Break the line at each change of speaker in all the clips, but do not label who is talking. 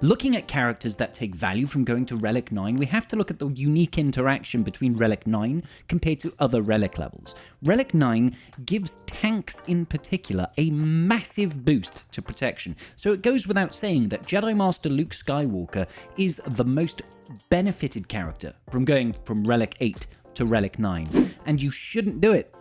Looking at characters that take value from going to Relic 9, we have to look at the unique interaction between Relic 9 compared to other Relic levels. Relic 9 gives tanks in particular a massive boost to protection, so it goes without saying that Jedi Master Luke Skywalker is the most benefited character from going from Relic 8 to Relic 9, and you shouldn't do it.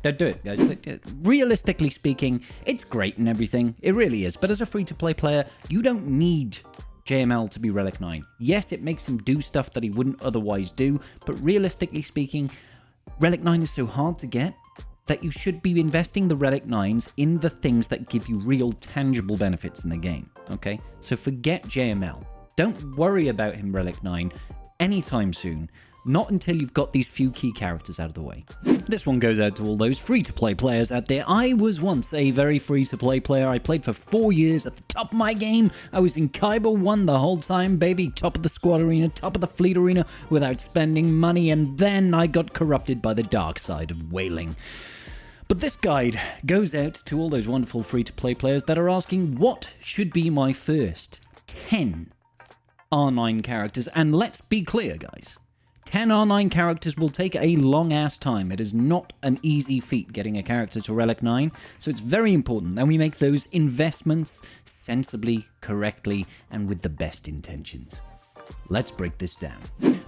Don't do it, guys. Realistically speaking, it's great and everything. It really is. But as a free-to-play player, you don't need JML to be Relic 9. Yes, it makes him do stuff that he wouldn't otherwise do, but realistically speaking, Relic 9 is so hard to get that you should be investing the Relic 9s in the things that give you real tangible benefits in the game, okay? So forget JML. Don't worry about him Relic 9 anytime soon. Not until you've got these few key characters out of the way. This one goes out to all those free-to-play players out there. I was once a very free-to-play player. I played for 4 years at the top of my game. I was in Kyber 1 the whole time, baby. Top of the squad arena, top of the fleet arena, without spending money, and then I got corrupted by the dark side of whaling. But this guide goes out to all those wonderful free-to-play players that are asking, what should be my first 10 R9 characters? And let's be clear, guys. 10 R9 characters will take a long-ass time. It is not an easy feat getting a character to Relic 9, so it's very important that we make those investments sensibly, correctly, and with the best intentions. Let's break this down.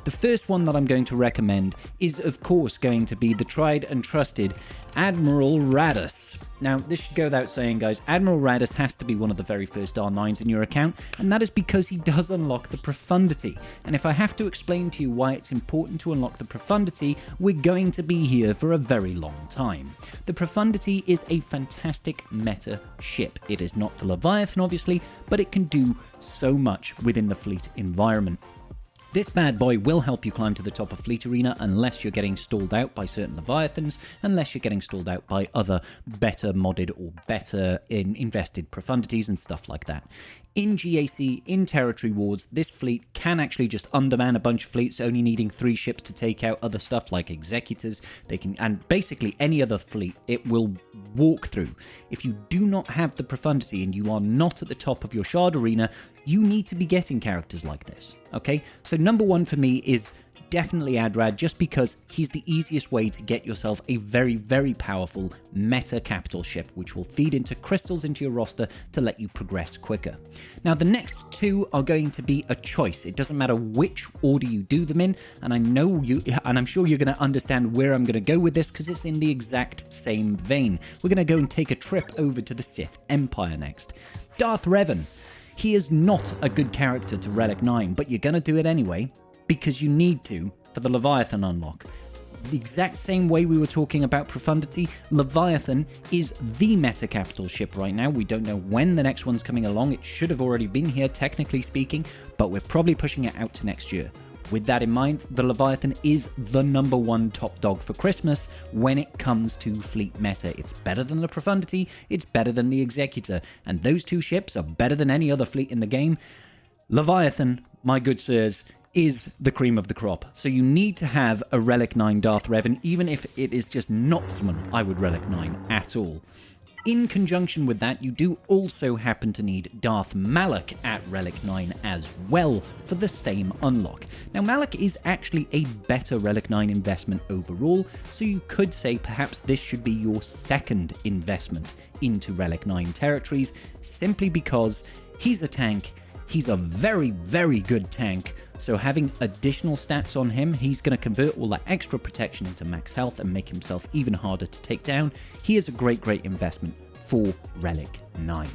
The first one that I'm going to recommend is, of course, going to be the tried and trusted Admiral Raddus. Now, this should go without saying, guys, Admiral Raddus has to be one of the very first R9s in your account, and that is because he does unlock the Profundity. And if I have to explain to you why it's important to unlock the Profundity, we're going to be here for a very long time. The Profundity is a fantastic meta ship. It is not the Leviathan, obviously, but it can do so much within the fleet environment. This bad boy will help you climb to the top of Fleet Arena unless you're getting stalled out by certain Leviathans, unless you're getting stalled out by other better modded or better invested profundities and stuff like that. In GAC, in Territory Wars, this fleet can actually just underman a bunch of fleets, only needing 3 ships to take out other stuff like Executors. They can, and basically any other fleet it will walk through. If you do not have the Profundity and you are not at the top of your Shard Arena, you need to be getting characters like this, okay? So number 1 for me is definitely Adrad, just because he's the easiest way to get yourself a very, very powerful meta capital ship, which will feed into crystals into your roster to let you progress quicker. Now, the next 2 are going to be a choice. It doesn't matter which order you do them in, and I'm sure you're going to understand where I'm going to go with this, because it's in the exact same vein. We're going to go and take a trip over to the Sith Empire next. Darth Revan. He is not a good character to Relic 9, but you're going to do it anyway, because you need to for the Leviathan unlock. The exact same way we were talking about Profundity, Leviathan is the meta capital ship right now. We don't know when the next one's coming along. It should have already been here, technically speaking, but we're probably pushing it out to next year. With that in mind, the Leviathan is the number 1 top dog for Christmas when it comes to fleet meta. It's better than the Profundity, it's better than the Executor, and those 2 ships are better than any other fleet in the game. Leviathan, my good sirs, is the cream of the crop. So you need to have a Relic 9 Darth Revan, even if it is just not someone I would Relic 9 at all. In conjunction with that, you do also happen to need Darth Malak at Relic 9 as well for the same unlock. Now, Malak is actually a better Relic 9 investment overall, so you could say perhaps this should be your second investment into Relic 9 territories, simply because he's a tank. He's a very, very good tank, so having additional stats on him, he's going to convert all that extra protection into max health and make himself even harder to take down. He is a great, great investment for Relic 9.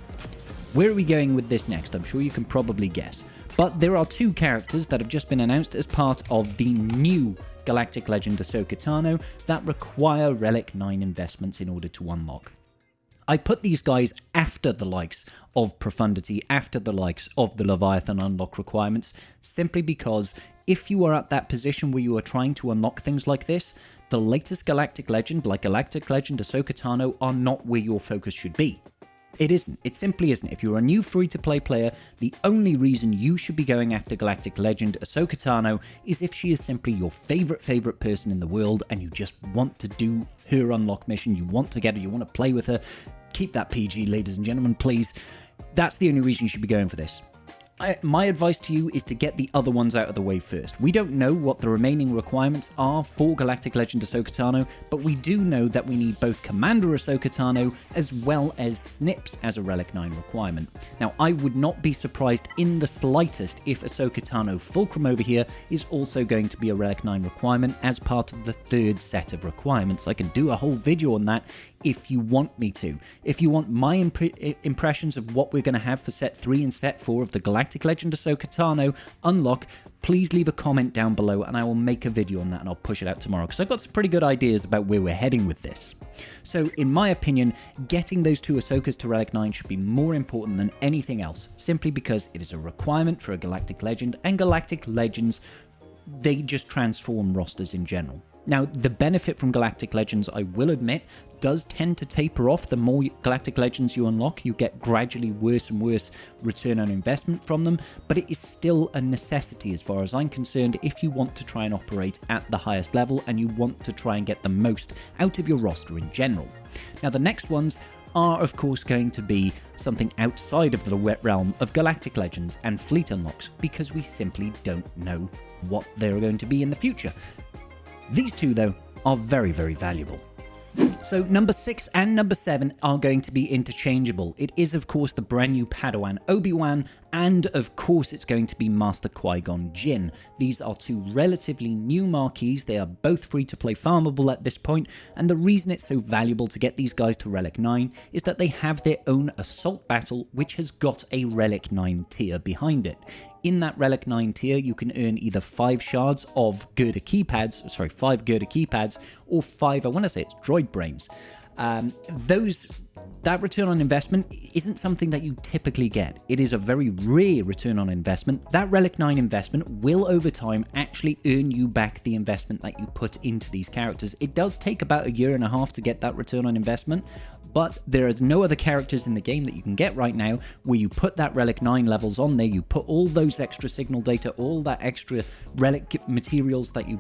Where are we going with this next? I'm sure you can probably guess. But there are 2 characters that have just been announced as part of the new Galactic Legend Ahsoka Tano that require Relic 9 investments in order to unlock. I put these guys after the likes of Profundity, after the likes of the Leviathan unlock requirements, simply because if you are at that position where you are trying to unlock things like this, the latest Galactic Legend, like Galactic Legend Ahsoka Tano, are not where your focus should be. It isn't. It simply isn't. If you're a new free-to-play player, the only reason you should be going after Galactic Legend Ahsoka Tano is if she is simply your favorite person in the world and you just want to do her unlock mission, you want to get her, you want to play with her. Keep that PG, ladies and gentlemen, please. That's the only reason you should be going for this. My advice to you is to get the other ones out of the way first. We don't know what the remaining requirements are for Galactic Legend Ahsoka Tano, but we do know that we need both Commander Ahsoka Tano as well as Snips as a Relic 9 requirement. Now, I would not be surprised in the slightest if Ahsoka Tano Fulcrum over here is also going to be a Relic 9 requirement as part of the third set of requirements. I can do a whole video on that if you want me to. If you want my impressions of what we're going to have for set 3 and set 4 of the Galactic Legend Ahsoka Tano unlock, please leave a comment down below and I will make a video on that and I'll push it out tomorrow because I've got some pretty good ideas about where we're heading with this. So in my opinion, getting those 2 Ahsokas to Relic 9 should be more important than anything else, simply because it is a requirement for a Galactic Legend, and Galactic Legends, they just transform rosters in general. Now, the benefit from Galactic Legends, I will admit, does tend to taper off the more Galactic Legends you unlock. You get gradually worse and worse return on investment from them, but it is still a necessity as far as I'm concerned if you want to try and operate at the highest level and you want to try and get the most out of your roster in general. Now, the next ones are of course going to be something outside of the wet realm of Galactic Legends and fleet unlocks, because we simply don't know what they're going to be in the future. These 2, though, are very, very valuable. So number 6 and number 7 are going to be interchangeable. It is, of course, the brand new Padawan Obi-Wan, and of course it's going to be Master Qui-Gon Jinn. These are 2 relatively new marquees. They are both free-to-play farmable at this point, and the reason it's so valuable to get these guys to Relic 9 is that they have their own assault battle, which has got a Relic 9 tier behind it. In that Relic 9 tier, you can earn either 5 shards of Girder keypads, 5 Girder keypads, or 5, I want to say it's droid brains. That return on investment isn't something that you typically get. It is a very rare return on investment. That Relic 9 investment will over time actually earn you back the investment that you put into these characters. It does take about a year and a half to get that return on investment, but there is no other characters in the game that you can get right now where you put that Relic 9 levels on there, you put all those extra signal data, all that extra Relic materials that you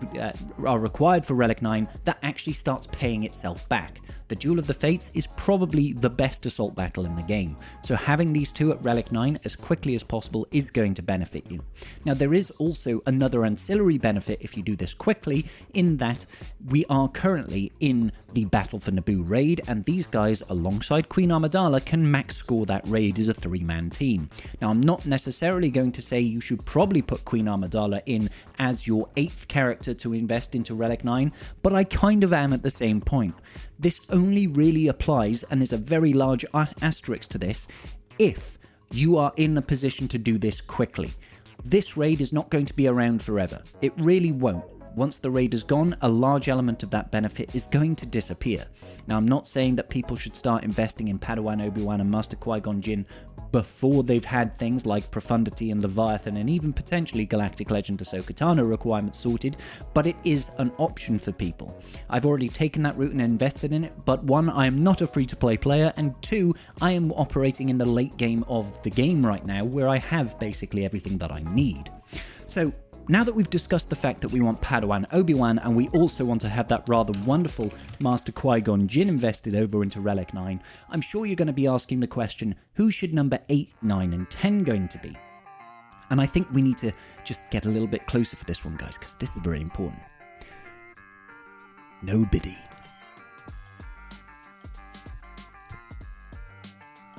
are required for Relic 9, that actually starts paying itself back. The Duel of the Fates is probably the best assault battle in the game, so having these 2 at Relic 9 as quickly as possible is going to benefit you. Now, there is also another ancillary benefit if you do this quickly, in that we are currently in the Battle for Naboo raid, and these guys, alongside Queen Amidala, can max score that raid as a 3-man team. Now, I'm not necessarily going to say you should probably put Queen Amidala in as your 8th character to invest into Relic 9, but I kind of am at the same point. This only really applies, and there's a very large asterisk to this, if you are in a position to do this quickly. This raid is not going to be around forever. It really won't. Once the raid is gone, a large element of that benefit is going to disappear. Now, I'm not saying that people should start investing in Padawan Obi-Wan and Master Qui-Gon Jinn before they've had things like Profundity and Leviathan and even potentially Galactic Legend Ahsoka Tano requirements sorted, but it is an option for people. I've already taken that route and invested in it, but 1, I am not a free-to-play player, and 2, I am operating in the late game of the game right now, where I have basically everything that I need. So, now that we've discussed the fact that we want Padawan Obi-Wan, and we also want to have that rather wonderful Master Qui-Gon Jinn invested over into Relic 9, I'm sure you're going to be asking the question, who should number 8, 9, and 10 going to be? And I think we need to just get a little bit closer for this one, guys, because this is very important. Nobody.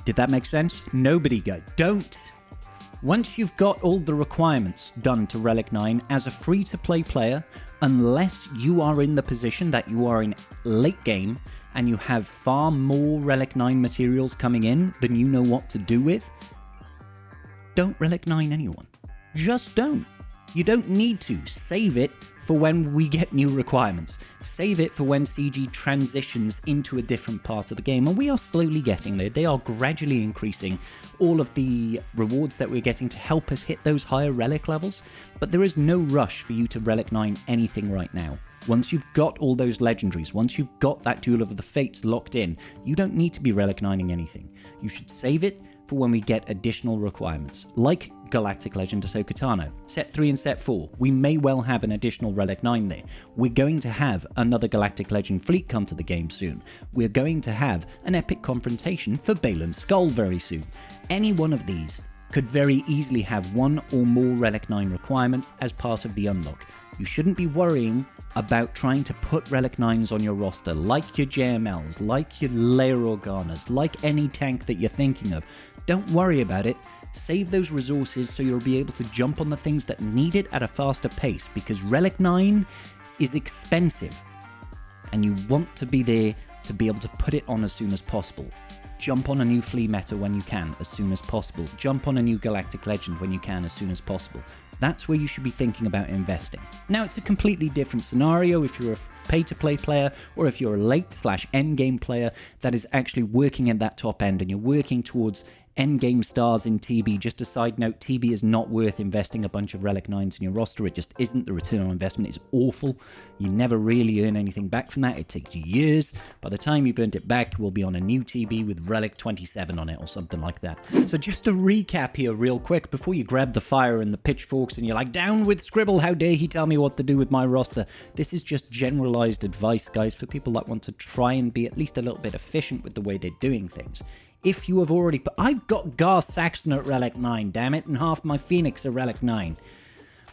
Did that make sense? Nobody, guys. Don't. Once you've got all the requirements done to Relic 9 as a free-to-play player, unless you are in the position that you are in late game and you have far more Relic 9 materials coming in than you know what to do with, don't Relic 9 anyone. Just don't. You don't need to. Save it for when we get new requirements. Save it for when CG transitions into a different part of the game, and we are slowly getting there. They are gradually increasing all of the rewards that we're getting to help us hit those higher Relic levels, but there is no rush for you to Relic 9 anything right now. Once you've got all those legendaries, once you've got that Duel of the Fates locked in, you don't need to be Relic 9ing anything. You should save it for when we get additional requirements, like Galactic Legend Ahsoka Tano. Set 3 and Set 4, we may well have an additional Relic 9 there. We're going to have another Galactic Legend fleet come to the game soon. We're going to have an epic confrontation for Balin's Skull very soon. Any one of these could very easily have one or more Relic 9 requirements as part of the unlock. You shouldn't be worrying about trying to put Relic 9s on your roster, like your JMLs, like your Layer Organas, like any tank that you're thinking of. Don't worry about it. Save those resources so you'll be able to jump on the things that need it at a faster pace, because Relic 9 is expensive, and you want to be there to be able to put it on as soon as possible. Jump on a new flea meta when you can, as soon as possible. Jump on a new Galactic Legend when you can, as soon as possible. That's where you should be thinking about investing. Now, it's a completely different scenario if you're a pay-to-play player, or if you're a late/endgame player that is actually working at that top end and you're working towards endgame stars in TB. Just a side note, TB is not worth investing a bunch of Relic 9s in your roster. It just isn't. The return on investment is awful. You never really earn anything back from that. It takes you years. By the time you've earned it back, you will be on a new TB with Relic 27 on it or something like that. So just to recap here real quick, before you grab the fire and the pitchforks and you're like, down with Scribble, how dare he tell me what to do with my roster. This is just generalized advice, guys, for people that want to try and be at least a little bit efficient with the way they're doing things. If you have already... I've got Gar Saxon at Relic 9, damn it, and half my Phoenix at Relic 9.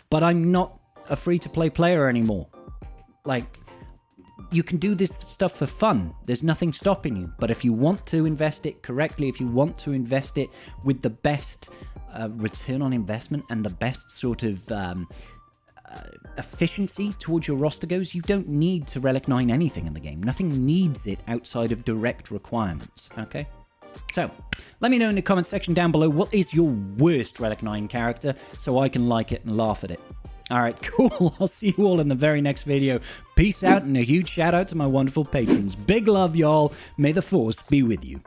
But I'm not a free-to-play player anymore. Like, you can do this stuff for fun. There's nothing stopping you. But if you want to invest it correctly, if you want to invest it with the best return on investment and the best sort of... efficiency towards your roster goes, you don't need to Relic 9 anything in the game. Nothing needs it outside of direct requirements, okay? So, let me know in the comment section down below, what is your worst Relic 9 character, so I can like it and laugh at it. Alright, cool. I'll see you all in the very next video. Peace out, and a huge shout out to my wonderful patrons. Big love, y'all. May the Force be with you.